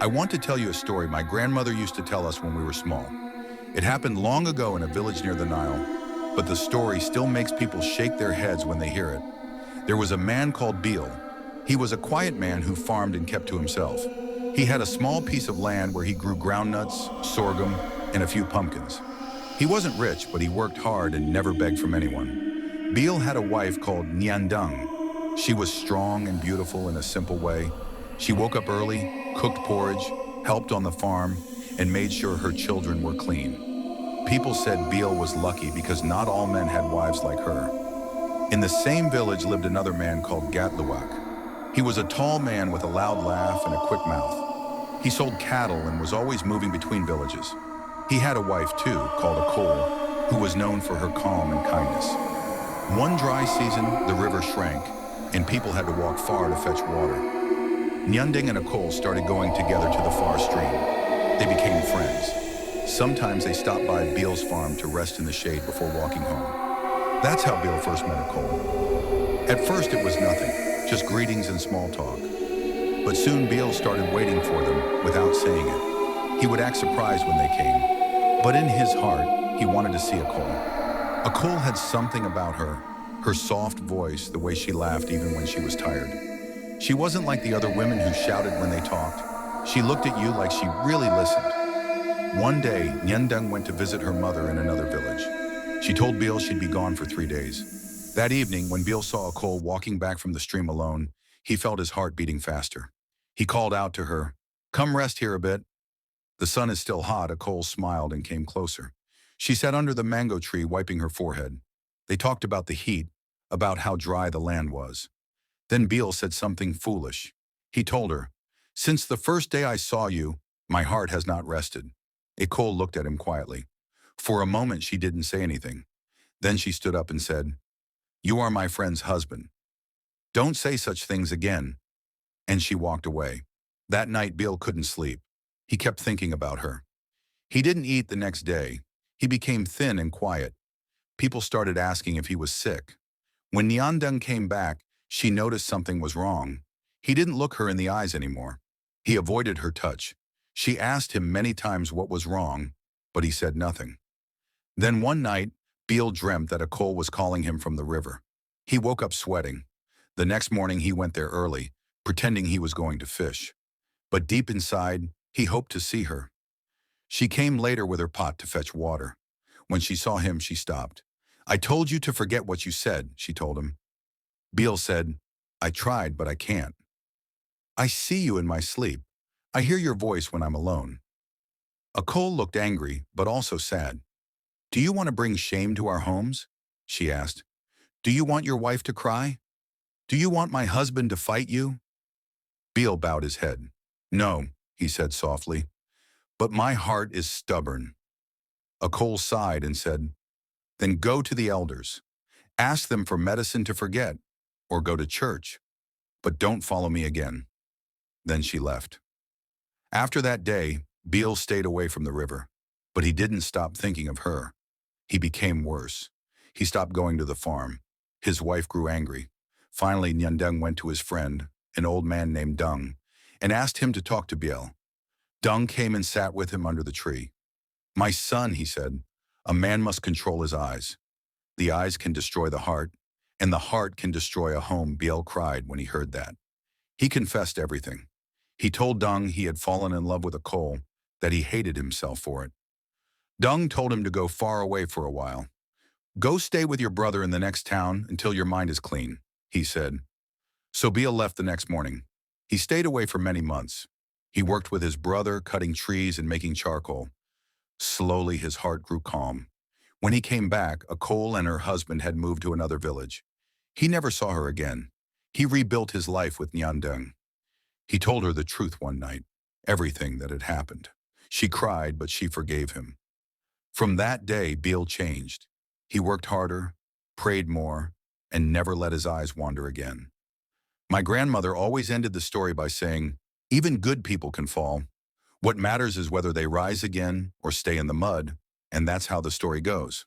I want to tell you a story my grandmother used to tell us when we were small. It happened long ago in a village near the Nile, but the story still makes people shake their heads when they hear it. There was a man called Beal. He was a quiet man who farmed and kept to himself. He had a small piece of land where he grew groundnuts, sorghum, and a few pumpkins. He wasn't rich, but he worked hard and never begged from anyone. Beal had a wife called Nyandung. She was strong and beautiful in a simple way. She woke up early, cooked porridge, helped on the farm, and made sure her children were clean. People said Beal was lucky because not all men had wives like her. In the same village lived another man called Gatluak. He was a tall man with a loud laugh and a quick mouth. He sold cattle and was always moving between villages. He had a wife too, called Akol, who was known for her calm and kindness. One dry season, the river shrank, and people had to walk far to fetch water. Nyanding and Akol started going together to the far stream. They became friends. Sometimes they stopped by Beal's farm to rest in the shade before walking home. That's how Beal first met Akol. At first it was nothing, just greetings and small talk. But soon Beal started waiting for them without saying it. He would act surprised when they came, but in his heart, he wanted to see Akol. Akol had something about her soft voice, the way she laughed even when she was tired. She wasn't like the other women who shouted when they talked. She looked at you like she really listened. One day, Nyandung went to visit her mother in another village. She told Beal she'd be gone for 3 days. That evening, when Beal saw Akol walking back from the stream alone, he felt his heart beating faster. He called out to her, "Come rest here a bit." The sun is still hot. Akol smiled and came closer. She sat under the mango tree, wiping her forehead. They talked about the heat, about how dry the land was. Then Beal said something foolish. He told her, "Since the first day I saw you, my heart has not rested." Akol looked at him quietly. For a moment, she didn't say anything. Then she stood up and said, "You are my friend's husband. Don't say such things again." And she walked away. That night, Beal couldn't sleep. He kept thinking about her. He didn't eat the next day. He became thin and quiet. People started asking if he was sick. When Nyandung came back, she noticed something was wrong. He didn't look her in the eyes anymore. He avoided her touch. She asked him many times what was wrong, but he said nothing. Then one night, Beal dreamt that Akol was calling him from the river. He woke up sweating. The next morning he went there early, pretending he was going to fish. But deep inside, he hoped to see her. She came later with her pot to fetch water. When she saw him, she stopped. "I told you to forget what you said," she told him. Beal said, "I tried, but I can't. I see you in my sleep. I hear your voice when I'm alone." Akol looked angry, but also sad. "Do you want to bring shame to our homes?" she asked. "Do you want your wife to cry? Do you want my husband to fight you?" Beal bowed his head. "No," he said softly, "but my heart is stubborn." Akol sighed and said, "Then go to the elders. Ask them for medicine to forget, or go to church. But don't follow me again." Then she left. After that day, Beal stayed away from the river, but he didn't stop thinking of her. He became worse. He stopped going to the farm. His wife grew angry. Finally, Nyandung went to his friend, an old man named Dung, and asked him to talk to Beal. Dung came and sat with him under the tree. "My son," he said, "a man must control his eyes. The eyes can destroy the heart, and the heart can destroy a home." Beal cried when he heard that. He confessed everything. He told Dung he had fallen in love with Akol, that he hated himself for it. Dung told him to go far away for a while. "Go stay with your brother in the next town until your mind is clean," he said. So Beal left the next morning. He stayed away for many months. He worked with his brother, cutting trees and making charcoal. Slowly, his heart grew calm. When he came back, Akol and her husband had moved to another village. He never saw her again. He rebuilt his life with Nyandung. He told her the truth one night, everything that had happened. She cried, but she forgave him. From that day, Beal changed. He worked harder, prayed more, and never let his eyes wander again. My grandmother always ended the story by saying, "Even good people can fall. What matters is whether they rise again or stay in the mud," and that's how the story goes.